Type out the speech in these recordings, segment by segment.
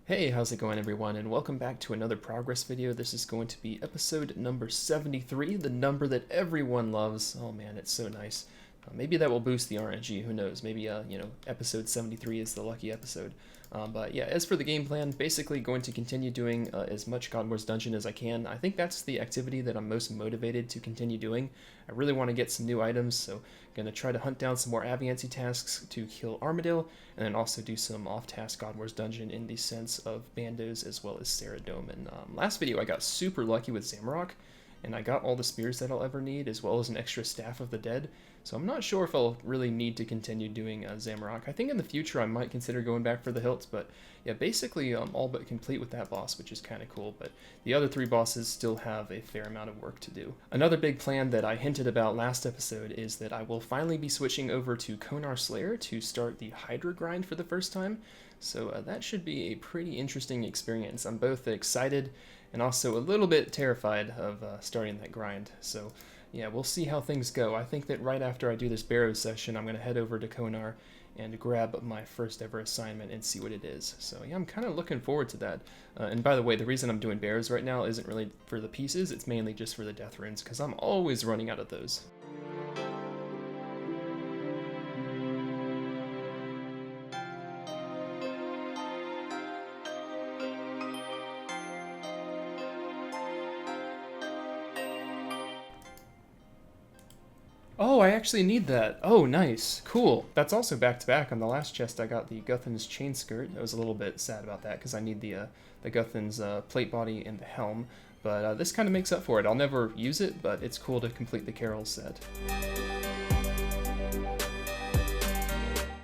Hey, how's it going everyone, and welcome back to another progress video. This is going to be episode number 73, the number that everyone loves. Oh man, it's so nice. Maybe that will boost the RNG, who knows, maybe, episode 73 is the lucky episode. But yeah, as for the game plan, basically going to continue doing as much God Wars Dungeon as I can. I think that's the activity that I'm most motivated to continue doing. I really want to get some new items, so I'm going to try to hunt down some more Aviancy tasks to kill Armadale, and then also do some off-task God Wars Dungeon in the sense of Bandos as well as Ceradome. And last video I got super lucky with Zamorak, and I got all the spears that I'll ever need, as well as an extra Staff of the Dead. So I'm not sure if I'll really need to continue doing Zamorak. I think in the future I might consider going back for the hilts, but yeah, basically I'm all but complete with that boss, which is kind of cool, but the other three bosses still have a fair amount of work to do. Another big plan that I hinted about last episode is that I will finally be switching over to Konar Slayer to start the Hydra grind for the first time, so that should be a pretty interesting experience. I'm both excited and also a little bit terrified of starting that grind, so yeah, we'll see how things go. I think that right after I do this Barrow session, I'm going to head over to Konar and grab my first ever assignment and see what it is. So yeah, I'm kind of looking forward to that. And by the way, the reason I'm doing Barrows right now isn't really for the pieces, it's mainly just for the death runes, because I'm always running out of those. Oh, I actually need that. Oh, nice. Cool. That's also back-to-back. On the last chest, I got the Guthan's chain skirt. I was a little bit sad about that, because I need the Guthan's plate body and the helm. But this kind of makes up for it. I'll never use it, but it's cool to complete the Carol set.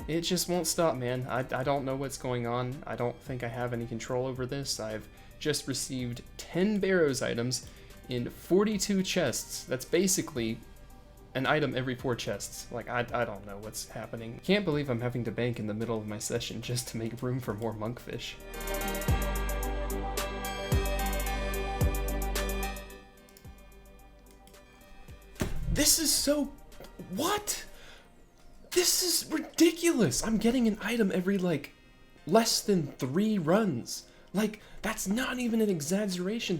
It just won't stop, man. I don't know what's going on. I don't think I have any control over this. I've just received 10 Barrows items in 42 chests. That's basically an item every 4 chests. Like, I don't know what's happening. Can't believe I'm having to bank in the middle of my session just to make room for more monkfish. This is so... What? This is ridiculous! I'm getting an item every, like, less than 3 runs. Like, that's not even an exaggeration.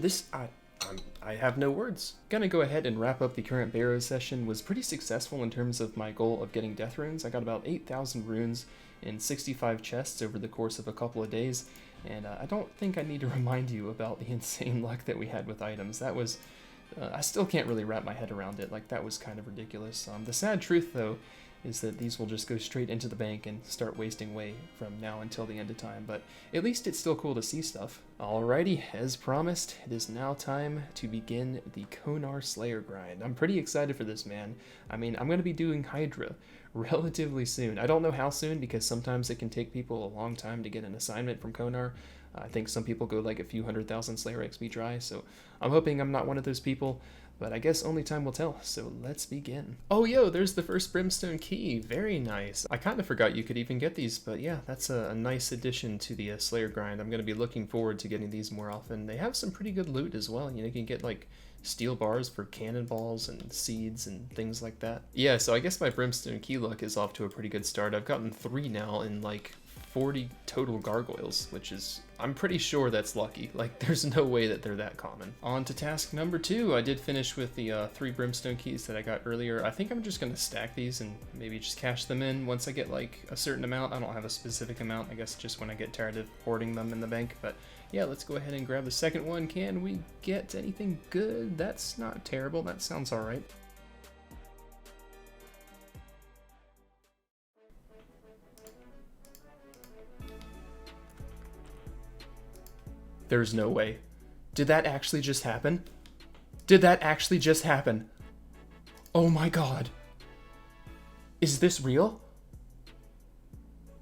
I have no words. Gonna go ahead and wrap up the current Barrow session. Was pretty successful in terms of my goal of getting death runes. I got about 8,000 runes in 65 chests over the course of a couple of days, and I don't think I need to remind you about the insane luck that we had with items. That was, I still can't really wrap my head around it. Like, that was kind of ridiculous. The sad truth, though, is that these will just go straight into the bank and start wasting away from now until the end of time, but at least it's still cool to see stuff. Alrighty, as promised, it is now time to begin the Konar Slayer grind. I'm pretty excited for this, man. I mean, I'm going to be doing Hydra relatively soon. I don't know how soon, because sometimes it can take people a long time to get an assignment from Konar. I think some people go like a few 100,000 Slayer XP dry, so I'm hoping I'm not one of those people. But I guess only time will tell, so let's begin. Oh, yo, there's the first Brimstone key. Very nice. I kind of forgot you could even get these, but yeah, that's a nice addition to the Slayer grind. I'm going to be looking forward to getting these more often. They have some pretty good loot as well. You know, you can get like steel bars for cannonballs and seeds and things like that. Yeah, so I guess my Brimstone key luck is off to a pretty good start. I've gotten 3 now in like 40 total gargoyles, which is, I'm pretty sure that's lucky. Like, there's no way that they're that common. On to task number 2. I did finish with the 3 Brimstone keys that I got earlier. I think I'm just gonna stack these and maybe just cash them in once I get like a certain amount. I don't have a specific amount, I guess just when I get tired of hoarding them in the bank, but yeah, let's go ahead and grab the second one. Can we get anything good? That's not terrible, that sounds alright. There's no way. Did that actually just happen? Did that actually just happen? Oh my god. Is this real?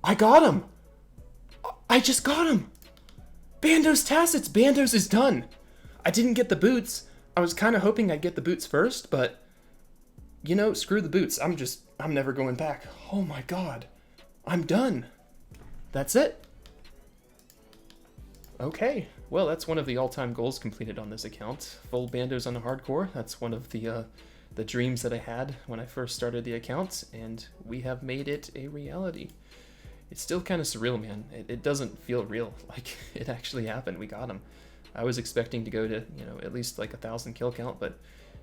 I got him! I just got him! Bandos Tassets! Bandos is done! I didn't get the boots. I was kind of hoping I'd get the boots first, but... You know, screw the boots. I'm never going back. Oh my god. I'm done. That's it. Okay, well, that's one of the all-time goals completed on this account. Full Bandos on the hardcore. That's one of the dreams that I had when I first started the account, and we have made it a reality. it's still kind of surreal, man. It doesn't feel real, like it actually happened. We got him. I was expecting to go to, you know, at least like 1,000 kill count, but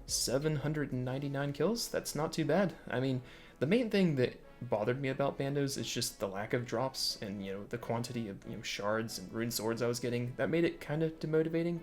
799 kills? That's not too bad. I mean, the main thing that bothered me about bandos is just the lack of drops and, you know, the quantity of, you know, shards and rune swords I was getting. That made it kind of demotivating.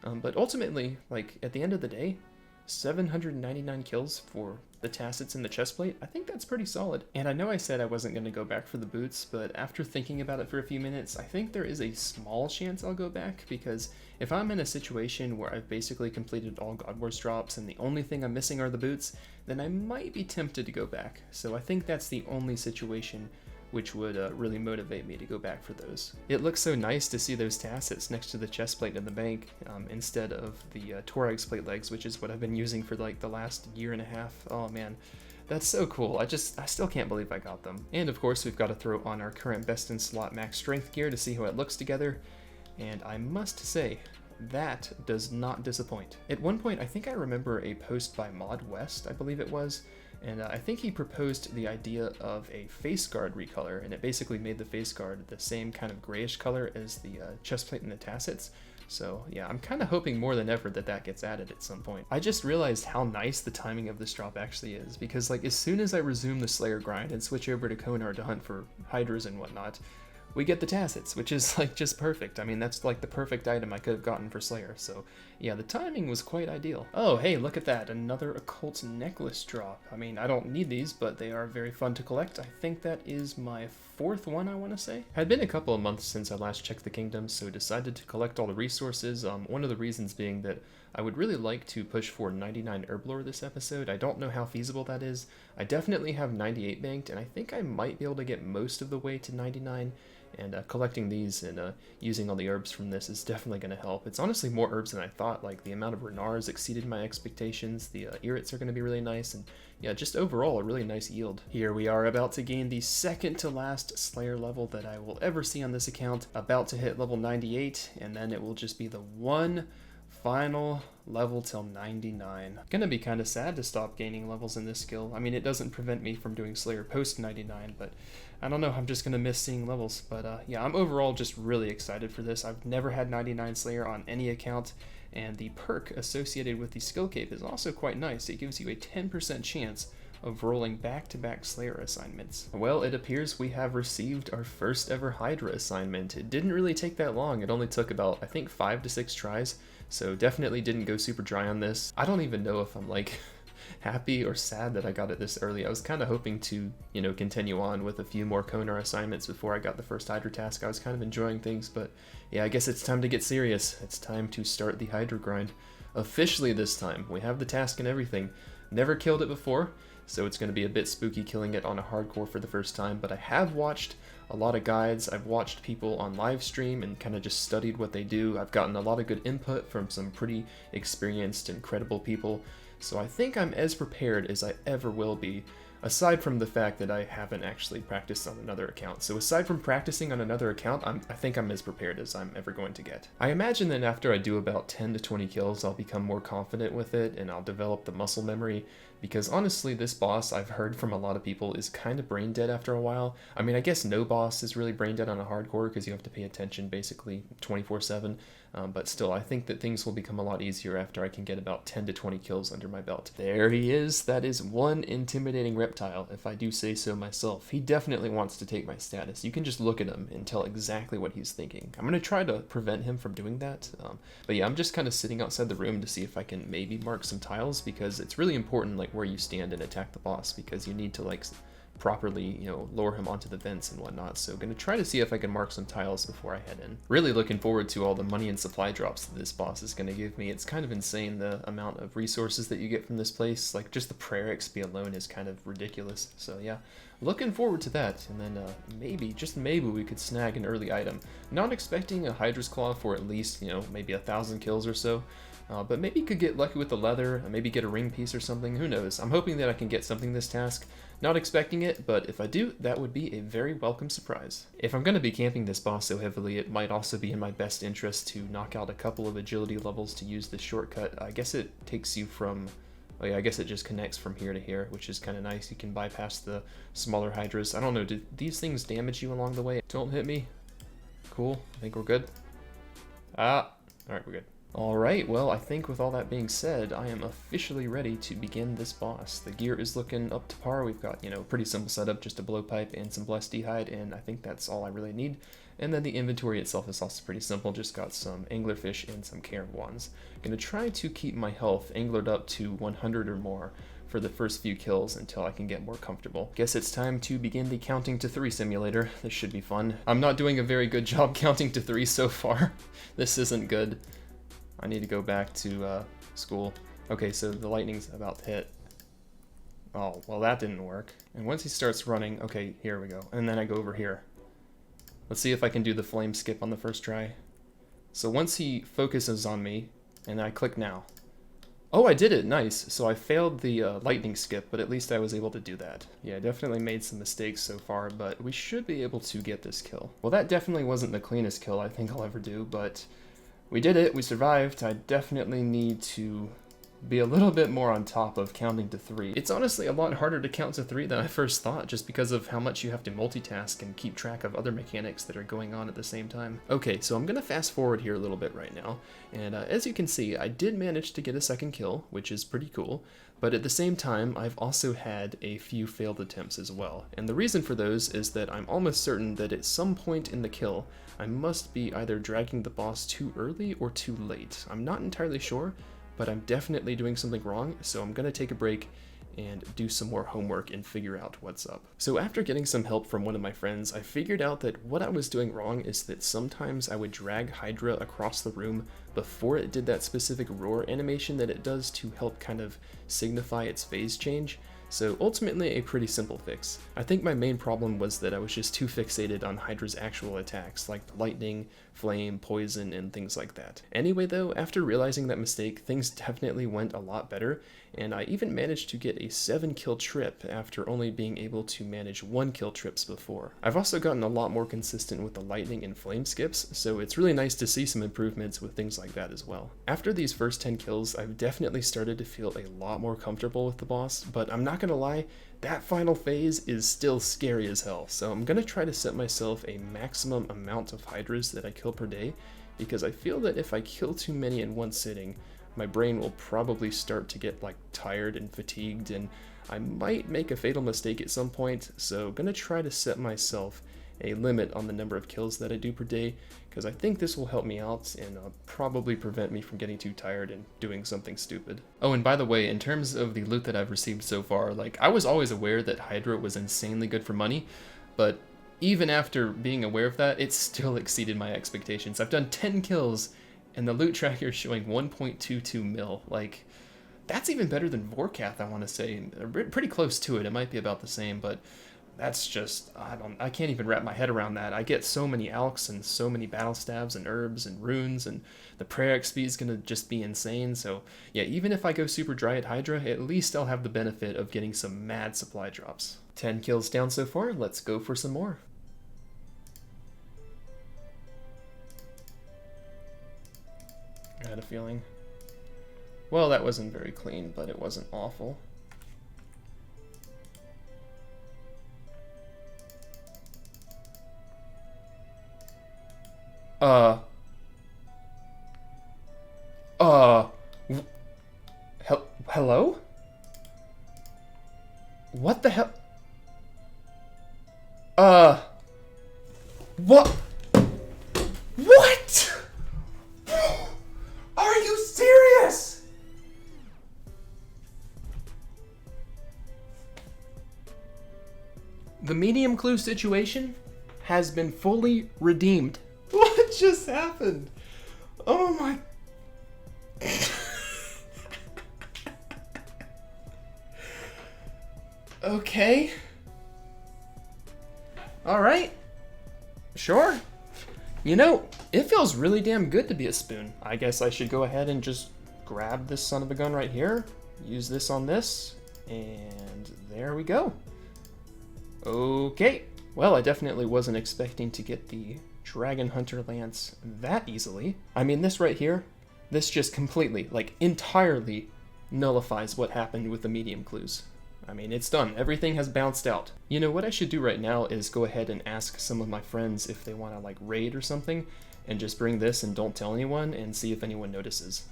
But ultimately, like, at the end of the day, 799 kills for the tassets and the chestplate, I think that's pretty solid. And I know I said I wasn't going to go back for the boots, but after thinking about it for a few minutes, I think there is a small chance I'll go back, because if I'm in a situation where I've basically completed all God Wars drops and the only thing I'm missing are the boots, then I might be tempted to go back. So I think that's the only situation which would really motivate me to go back for those. It looks so nice to see those tassets next to the chest plate in the bank instead of the Torag's plate legs, which is what I've been using for like the last year and a half. Oh man, that's so cool. I still can't believe I got them. And of course, we've got to throw on our current best in slot max strength gear to see how it looks together. And I must say, that does not disappoint. At one point, I think I remember a post by Mod West, I believe it was, and I think he proposed the idea of a face guard recolor, and it basically made the face guard the same kind of grayish color as the chest plate and the tassets. So yeah, I'm kind of hoping more than ever that that gets added at some point. I just realized how nice the timing of this drop actually is, because like as soon as I resume the Slayer grind and switch over to Konar to hunt for hydras and whatnot, we get the tassets, which is like just perfect. I mean, that's like the perfect item I could have gotten for Slayer. So yeah, the timing was quite ideal. Oh, hey, look at that. Another occult necklace drop. I mean, I don't need these, but they are very fun to collect. I think that is my 4th one, I want to say. Had been a couple of months since I last checked the kingdom, so decided to collect all the resources. One of the reasons being that I would really like to push for 99 herblore this episode. I don't know how feasible that is. I definitely have 98 banked, and I think I might be able to get most of the way to 99. And collecting these and using all the herbs from this is definitely going to help. It's honestly more herbs than I thought. Like, the amount of renars exceeded my expectations. The irits are going to be really nice, and yeah, just overall a really nice yield. Here we are about to gain the second to last Slayer level that I will ever see on this account. About to hit level 98, and then it will just be the one final level till 99. Gonna be kind of sad to stop gaining levels in this skill. I mean, it doesn't prevent me from doing Slayer post 99, but I don't know, I'm just gonna miss seeing levels. But yeah, I'm overall just really excited for this. I've never had 99 Slayer on any account, and the perk associated with the skill cape is also quite nice. It gives you a 10% chance of rolling back-to-back Slayer assignments. Well, it appears we have received our first ever Hydra assignment. It didn't really take that long. It only took about, I think, 5 to 6 tries, so definitely didn't go super dry on this. I don't even know if I'm like happy or sad that I got it this early. I was kind of hoping to, you know, continue on with a few more konar assignments before I got the first Hydra task. I was kind of enjoying things, but yeah, I guess it's time to get serious. It's time to start the Hydra grind. Officially this time. We have the task and everything. Never killed it before, so it's going to be a bit spooky killing it on a hardcore for the first time, but I have watched a lot of guides. I've watched people on live stream and kind of just studied what they do. I've gotten a lot of good input from some pretty experienced and credible people, so I think I'm as prepared as I ever will be, aside from the fact that I haven't actually practiced on another account. So aside from practicing on another account, I think I'm as prepared as I'm ever going to get. I imagine that after I do about 10 to 20 kills, I'll become more confident with it and I'll develop the muscle memory, because honestly, this boss, I've heard from a lot of people, is kind of brain dead after a while. I mean, I guess no boss is really brain dead on a hardcore because you have to pay attention basically 24/7. But still, I think that things will become a lot easier after I can get about 10 to 20 kills under my belt. There he is. That is one intimidating reptile, if I do say so myself. He definitely wants to take my status. You can just look at him and tell exactly what he's thinking. I'm going to try to prevent him from doing that. But yeah, I'm just kind of sitting outside the room to see if I can maybe mark some tiles, because it's really important like where you stand and attack the boss, because you need to like properly, you know, lower him onto the vents and whatnot. So gonna try to see if I can mark some tiles before I head in. Really looking forward to all the money and supply drops that this boss is gonna give me. It's kind of insane the amount of resources that you get from this place. Like just the prayer XP alone is kind of ridiculous. So yeah, looking forward to that. And then maybe, just maybe, we could snag an early item. Not expecting a Hydra's Claw for at least, you know, maybe 1,000 kills or so. But maybe could get lucky with the leather, maybe get a ring piece or something, who knows. I'm hoping that I can get something this task. Not expecting it, but if I do, that would be a very welcome surprise. If I'm going to be camping this boss so heavily, it might also be in my best interest to knock out a couple of agility levels to use this shortcut. I guess it takes you from Oh yeah, I guess it just connects from here to here, which is kind of nice. You can bypass the smaller hydras. I don't know, did these things damage you along the way? Don't hit me. Cool, I think we're good. Ah, alright, we're good. Alright, well, I think with all that being said, I am officially ready to begin this boss. The gear is looking up to par. We've got, you know, pretty simple setup, just a blowpipe and some blessed d'hide, and I think that's all I really need. And then the inventory itself is also pretty simple, just got some anglerfish and some carom wands. Gonna try to keep my health anglered up to 100 or more for the first few kills until I can get more comfortable. Guess it's time to begin the counting to 3 simulator. This should be fun. I'm not doing a very good job counting to 3 so far. This isn't good. I need to go back to school. Okay, so the lightning's about to hit. Oh, well that didn't work. And once he starts running, okay, here we go. And then I go over here. Let's see if I can do the flame skip on the first try. So once he focuses on me, and I click now. Oh, I did it, nice. So I failed the lightning skip, but at least I was able to do that. Yeah, I definitely made some mistakes so far, but we should be able to get this kill. Well, that definitely wasn't the cleanest kill I think I'll ever do, but we did it, we survived. I definitely need to be a little bit more on top of counting to 3. It's honestly a lot harder to count to 3 than I first thought, just because of how much you have to multitask and keep track of other mechanics that are going on at the same time. Okay, so I'm gonna fast forward here a little bit right now, and as you can see, I did manage to get a second kill, which is pretty cool, but at the same time, I've also had a few failed attempts as well. And the reason for those is that I'm almost certain that at some point in the kill, I must be either dragging the boss too early or too late. I'm not entirely sure, but I'm definitely doing something wrong, so I'm gonna take a break and do some more homework and figure out what's up. So after getting some help from one of my friends, I figured out that what I was doing wrong is that sometimes I would drag Hydra across the room before it did that specific roar animation that it does to help kind of signify its phase change. So ultimately a pretty simple fix. I think my main problem was that I was just too fixated on Hydra's actual attacks, like lightning, flame, poison, and things like that. Anyway though, after realizing that mistake, things definitely went a lot better, and I even managed to get a 7 kill trip after only being able to manage 1 kill trips before. I've also gotten a lot more consistent with the lightning and flame skips, so it's really nice to see some improvements with things like that as well. After these first 10 kills, I've definitely started to feel a lot more comfortable with the boss, but I'm not gonna lie, that final phase is still scary as hell, so I'm gonna try to set myself a maximum amount of Hydras that I kill per day, because I feel that if I kill too many in one sitting, my brain will probably start to get like tired and fatigued, and I might make a fatal mistake at some point, so I'm gonna try to set myself a limit on the number of kills that I do per day, because I think this will help me out and probably prevent me from getting too tired and doing something stupid. Oh, and by the way, in terms of the loot that I've received so far, like, I was always aware that Hydra was insanely good for money, but even after being aware of that, it still exceeded my expectations. I've done 10 kills, and the loot tracker is showing 1.22 mil. Like, that's even better than Vorkath, I want to say. Pretty close to it. It might be about the same, but that's just, I can't even wrap my head around that. I get so many alks and so many battle stabs and herbs and runes, and the prayer XP is gonna just be insane. So yeah, even if I go super dry at Hydra, at least I'll have the benefit of getting some mad supply drops. 10 kills down so far, let's go for some more. I had a feeling. Well, that wasn't very clean, but it wasn't awful. Hello? What the hell? What? What? Are you serious? The medium clue situation has been fully redeemed. What just happened? Oh my... Okay. Alright. Sure. You know, it feels really damn good to be a spoon. I guess I should go ahead and just grab this son of a gun right here, use this on this, and there we go. Okay. Well, I definitely wasn't expecting to get the Dragon Hunter Lance that easily. I mean, this right here, this just completely, like entirely nullifies what happened with the medium clues. I mean, it's done. Everything has bounced out. You know, what I should do right now is go ahead and ask some of my friends if they want to, like, raid or something, and just bring this and don't tell anyone, and see if anyone notices.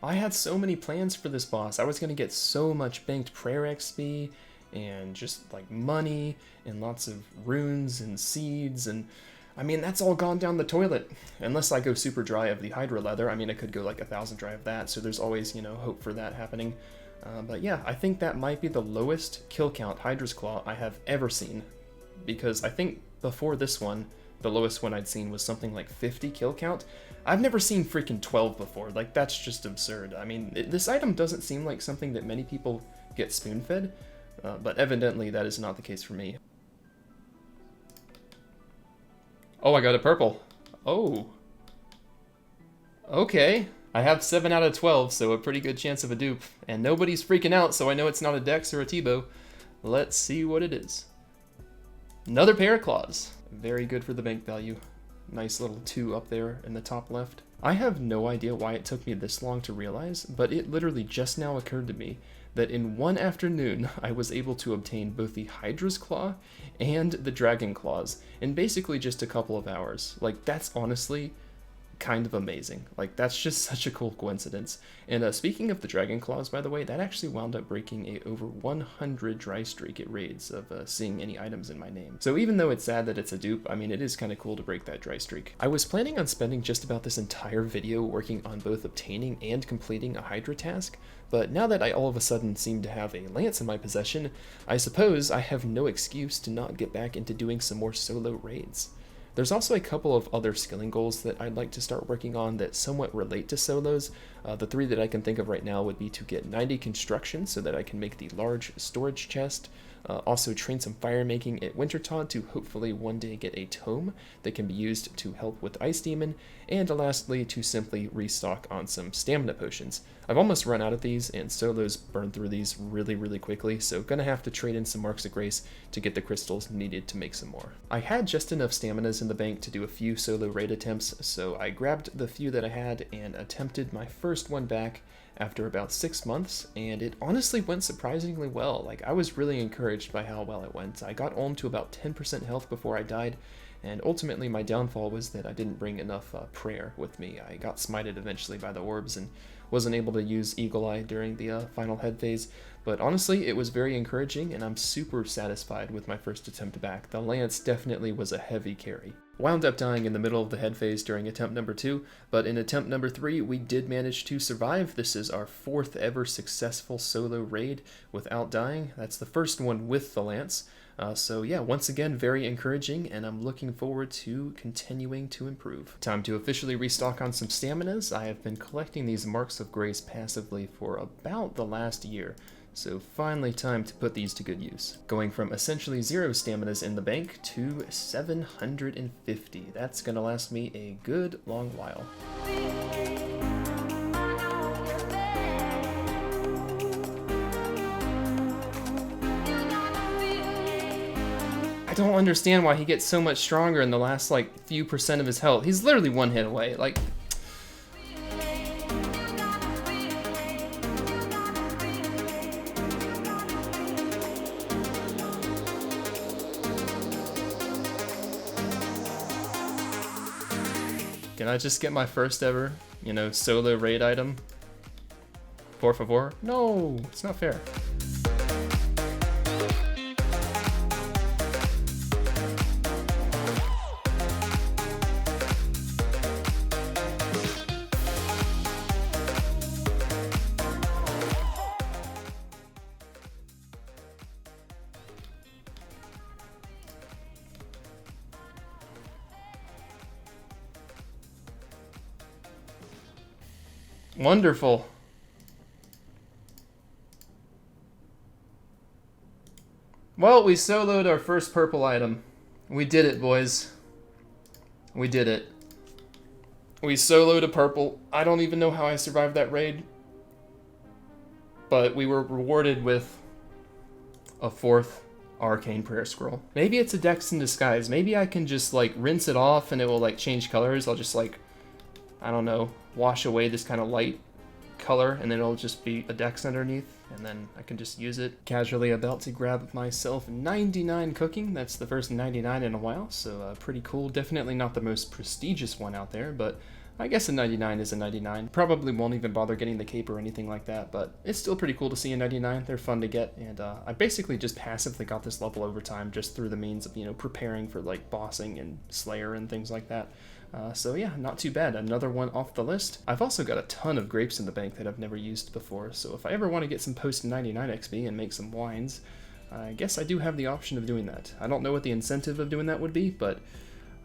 I had so many plans for this boss. I was going to get so much banked prayer XP, and just, like, money, and lots of runes and seeds, and I mean, that's all gone down the toilet. Unless I go super dry of the hydra leather. I mean, I could go like 1,000 dry of that, so there's always, you know, hope for that happening. But yeah, I think that might be the lowest kill count Hydra's Claw I have ever seen. Because I think before this one, the lowest one I'd seen was something like 50 kill count. I've never seen freaking 12 before. Like, that's just absurd. I mean, this item doesn't seem like something that many people get spoon-fed, but evidently that is not the case for me. Oh, I got a purple. Oh. Okay. I have 7 out of 12, so a pretty good chance of a dupe. And nobody's freaking out, so I know it's not a Dex or a T-bow. Let's see what it is. Another pair of claws. Very good for the bank value. Nice little 2 up there in the top left. I have no idea why it took me this long to realize, but it literally just now occurred to me that in one afternoon I was able to obtain both the Hydra's Claw and the Dragon Claws in basically just a couple of hours. Like, that's honestly kind of amazing. Like, that's just such a cool coincidence. And speaking of the Dragon Claws, by the way, that actually wound up breaking a over 100 dry streak at raids of seeing any items in my name. So even though it's sad that it's a dupe, I mean, it is kind of cool to break that dry streak. I was planning on spending just about this entire video working on both obtaining and completing a Hydra task, but now that I all of a sudden seem to have a lance in my possession, I suppose I have no excuse to not get back into doing some more solo raids. There's also a couple of other skilling goals that I'd like to start working on that somewhat relate to solos. The 3 that I can think of right now would be to get 90 construction so that I can make the large storage chest, also train some fire making at Wintertod to hopefully one day get a tome that can be used to help with Ice Demon, and lastly to simply restock on some stamina potions. I've almost run out of these, and solos burn through these really quickly, so gonna have to trade in some Marks of Grace to get the crystals needed to make some more. I had just enough staminas in the bank to do a few solo raid attempts, so I grabbed the few that I had and attempted my first one back after about 6 months, and it honestly went surprisingly well. Like, I was really encouraged by how well it went. I got home to about 10% health before I died, and ultimately my downfall was that I didn't bring enough prayer with me. I got smited eventually by the orbs and wasn't able to use Eagle Eye during the final head phase, but honestly it was very encouraging and I'm super satisfied with my first attempt back. The lance definitely was a heavy carry. Wound up dying in the middle of the head phase during attempt number 2, but in attempt number 3 we did manage to survive. This is our 4th ever successful solo raid without dying. That's the first one with the lance. So yeah, once again, very encouraging, and I'm looking forward to continuing to improve. Time to officially restock on some staminas. I have been collecting these Marks of Grace passively for about the last year, so finally time to put these to good use. Going from essentially 0 staminas in the bank to 750. That's gonna last me a good long while. I don't understand why he gets so much stronger in the last, like, few percent of his health. He's literally 1 hit away, like... Can I just get my first ever, you know, solo raid item? Por favor? No, it's not fair. Wonderful. Well, we soloed our first purple item. We did it, boys. We did it. We soloed a purple. I don't even know how I survived that raid. But we were rewarded with a 4th Arcane Prayer Scroll. Maybe it's a Dex in disguise. Maybe I can just like rinse it off and it will like change colors. I'll just like, I don't know, wash away this kind of light color and then it'll just be a Dex underneath and then I can just use it. Casually about to grab myself 99 cooking. That's the first 99 in a while, so pretty cool. Definitely not the most prestigious one out there, but I guess a 99 is a 99. Probably won't even bother getting the cape or anything like that, but it's still pretty cool to see a 99. They're fun to get, and I basically just passively got this level over time just through the means of, you know, preparing for like bossing and Slayer and things like that. So yeah, not too bad. Another one off the list. I've also got a ton of grapes in the bank that I've never used before, so if I ever want to get some post 99 XP and make some wines, I guess I do have the option of doing that. I don't know what the incentive of doing that would be, but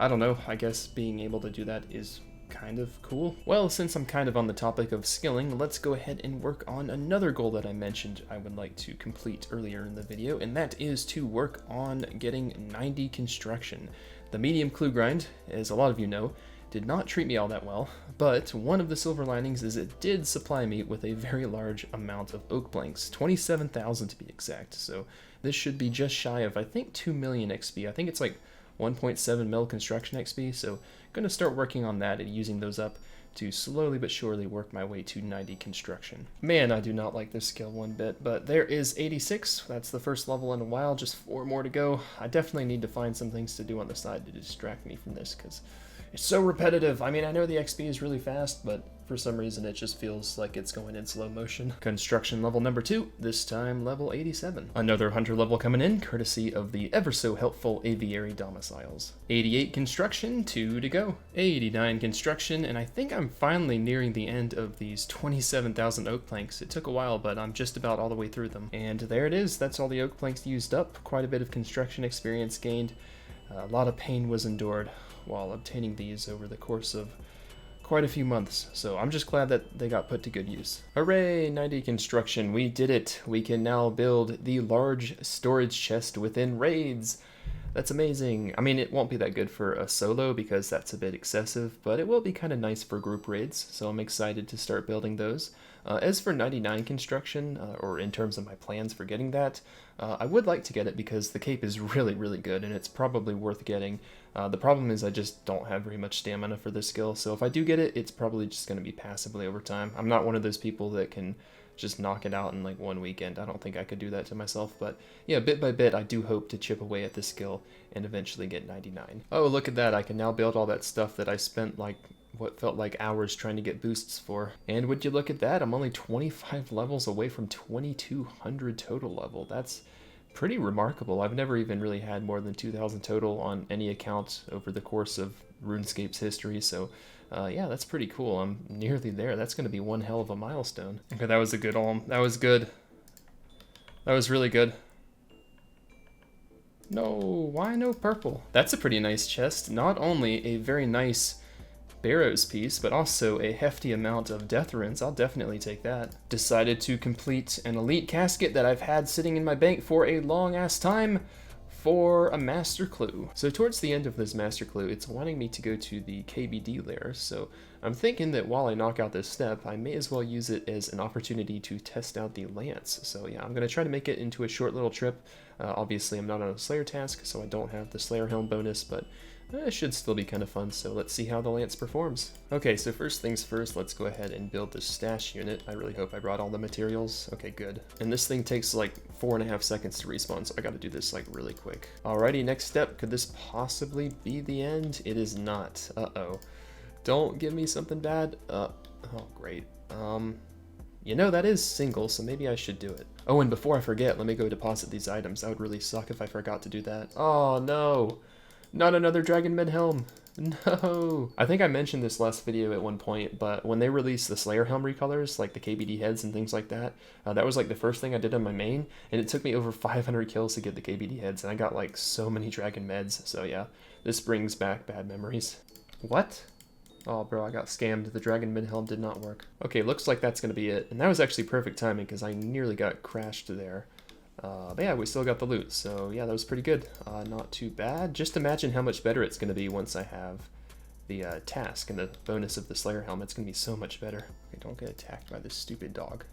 I don't know. I guess being able to do that is kind of cool. Well, since I'm kind of on the topic of skilling, let's go ahead and work on another goal that I mentioned I would like to complete earlier in the video, and that is to work on getting 90 construction. The medium clue grind, as a lot of you know, did not treat me all that well, but one of the silver linings is it did supply me with a very large amount of oak planks, 27,000 to be exact, so this should be just shy of, I think, 2 million XP. I think it's like 1.7 mil construction XP, so I'm going to start working on that and using those up to slowly but surely work my way to 90 construction. Man, I do not like this skill one bit, but there is 86. That's the first level in a while, just 4 more to go. I definitely need to find some things to do on the side to distract me from this, because it's so repetitive. I mean, I know the XP is really fast, but for some reason it just feels like it's going in slow motion. Construction level number 2, this time level 87. Another hunter level coming in, courtesy of the ever so helpful aviary domiciles. 88 construction, 2 to go. 89 construction, and I think I'm finally nearing the end of these 27,000 oak planks. It took a while, but I'm just about all the way through them. And there it is, that's all the oak planks used up. Quite a bit of construction experience gained. A lot of pain was endured while obtaining these over the course of quite a few months, so I'm just glad that they got put to good use. Hooray, 90 construction, we did it. We can now build the large storage chest within raids. That's amazing. I mean, it won't be that good for a solo because that's a bit excessive, but it will be kind of nice for group raids, so I'm excited to start building those. As for 99 construction, or in terms of my plans for getting that, I would like to get it because the cape is really, really good and it's probably worth getting. The problem is I just don't have very much stamina for this skill, so if I do get it, it's probably just going to be passively over time. I'm not one of those people that can just knock it out in like one weekend. I don't think I could do that to myself, but yeah, bit by bit I do hope to chip away at this skill and eventually get 99. Oh, look at that, I can now build all that stuff that I spent like what felt like hours trying to get boosts for. And would you look at that, I'm only 25 levels away from 2200 total level. That's pretty remarkable. I've never even really had more than 2,000 total on any account over the course of RuneScape's history, so yeah, that's pretty cool. I'm nearly there. That's going to be one hell of a milestone. Okay, that was a good alm. That was good. That was really good. No, why no purple? That's a pretty nice chest. Not only a very nice Barrows piece, but also a hefty amount of death runes. I'll definitely take that. Decided to complete an elite casket that I've had sitting in my bank for a long ass time for a master clue. So towards the end of this master clue, it's wanting me to go to the KBD lair, so I'm thinking that while I knock out this step, I may as well use it as an opportunity to test out the lance. So yeah, I'm going to try to make it into a short little trip. Obviously I'm not on a Slayer task, so I don't have the Slayer helm bonus, but it should still be kind of fun, so let's see how the lance performs. Okay, so first things first, let's go ahead and build the stash unit. I really hope I brought all the materials. Okay, good. And this thing takes like 4.5 seconds to respawn, so I gotta do this like really quick. Alrighty, next step. Could this possibly be the end? It is not. Uh-oh. Don't give me something bad. Oh, great. You know, that is single, so maybe I should do it. Oh, and before I forget, let me go deposit these items. That would really suck if I forgot to do that. Oh, no. Not another Dragon Med helm. No. I think I mentioned this last video at one point, but when they released the Slayer helm recolors, like the KBD heads and things like that, that was like the first thing I did on my main, and it took me over 500 kills to get the KBD heads, and I got like so many Dragon Meds, so yeah, this brings back bad memories. What? Oh, bro, I got scammed. The Dragon Mid helm did not work. Okay, looks like that's gonna be it, and that was actually perfect timing because I nearly got crashed there. But yeah, we still got the loot, so yeah, that was pretty good. Not too bad. Just imagine how much better it's going to be once I have the task and the bonus of the Slayer helmet. It's going to be so much better. Okay, don't get attacked by this stupid dog.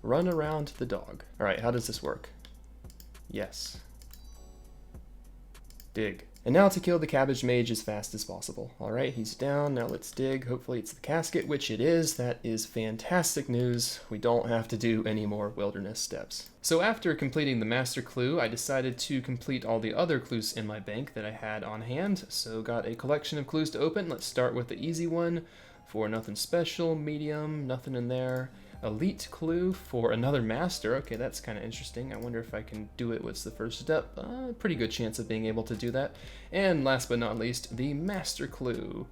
Run around the dog. Alright, how does this work? Yes. dig. And now to kill the cabbage mage as fast as possible. Alright, he's down, now let's dig. Hopefully it's the casket, which it is. That is fantastic news. We don't have to do any more wilderness steps. So after completing the master clue, I decided to complete all the other clues in my bank that I had on hand. So got a collection of clues to open. Let's start with the easy one for nothing special, medium, nothing in there. Elite clue for another master. Okay, that's kind of interesting. I wonder if I can do it. What's the first step? Pretty good chance of being able to do that. And last but not least, the master clue.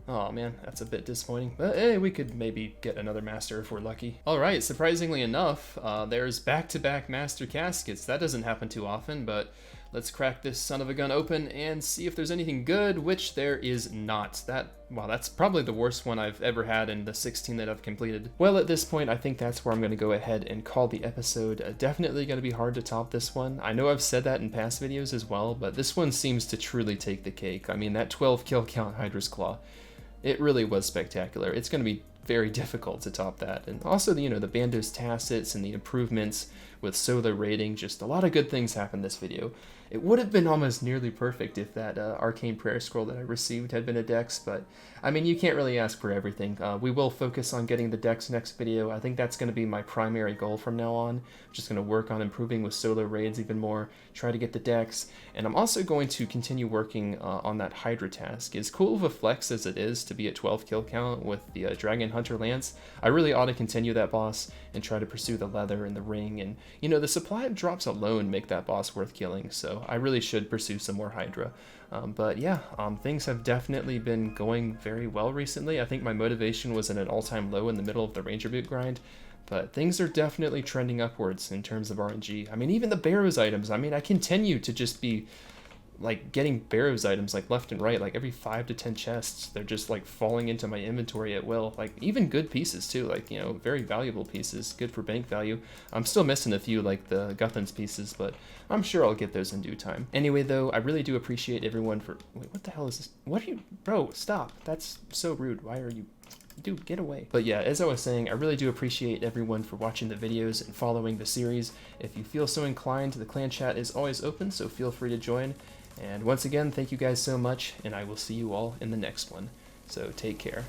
Oh man, that's a bit disappointing, but hey, we could maybe get another master if we're lucky. Alright, surprisingly enough, there's back-to-back master caskets. That doesn't happen too often, but let's crack this son of a gun open and see if there's anything good, which there is not. Wow, that's probably the worst one I've ever had in the 16 that I've completed. Well, at this point, I think that's where I'm going to go ahead and call the episode. Definitely going to be hard to top this one. I know I've said that in past videos as well, but this one seems to truly take the cake. I mean, that 12 kill count Hydra's Claw, it really was spectacular. It's going to be very difficult to top that. And also, the Bandos Tacits and the improvements with solo rating, just a lot of good things happened this video. It would have been almost nearly perfect if that Arcane Prayer Scroll that I received had been a Dex, but I mean, you can't really ask for everything. We will focus on getting the Dex next video. I think that's going to be my primary goal from now on. I'm just going to work on improving with solo raids even more, try to get the Dex, and I'm also going to continue working on that Hydra task. As cool of a flex as it is to be at 12 kill count with the Dragon Hunter Lance, I really ought to continue that boss and try to pursue the leather and the ring, and the supply of drops alone make that boss worth killing, so I really should pursue some more Hydra. But yeah, things have definitely been going very well recently. I think my motivation was at an all-time low in the middle of the Ranger Boot grind, but things are definitely trending upwards in terms of RNG. I mean, even the Barrows items, I mean, I continue to just be like getting Barrows items like left and right, like every 5 to 10 chests. They're just like falling into my inventory at will, like even good pieces too, like very valuable pieces, good for bank value. I'm still missing a few like the Guthans pieces, but I'm sure I'll get those in due time. Anyway though, I really do appreciate everyone for wait, what the hell is this? What are you, bro, stop, that's so rude. Why are you, dude, get away. But yeah, as I was saying, I really do appreciate everyone for watching the videos and following the series. If you feel so inclined, the clan chat is always open, so feel free to join. And once again, thank you guys so much, and I will see you all in the next one. So take care.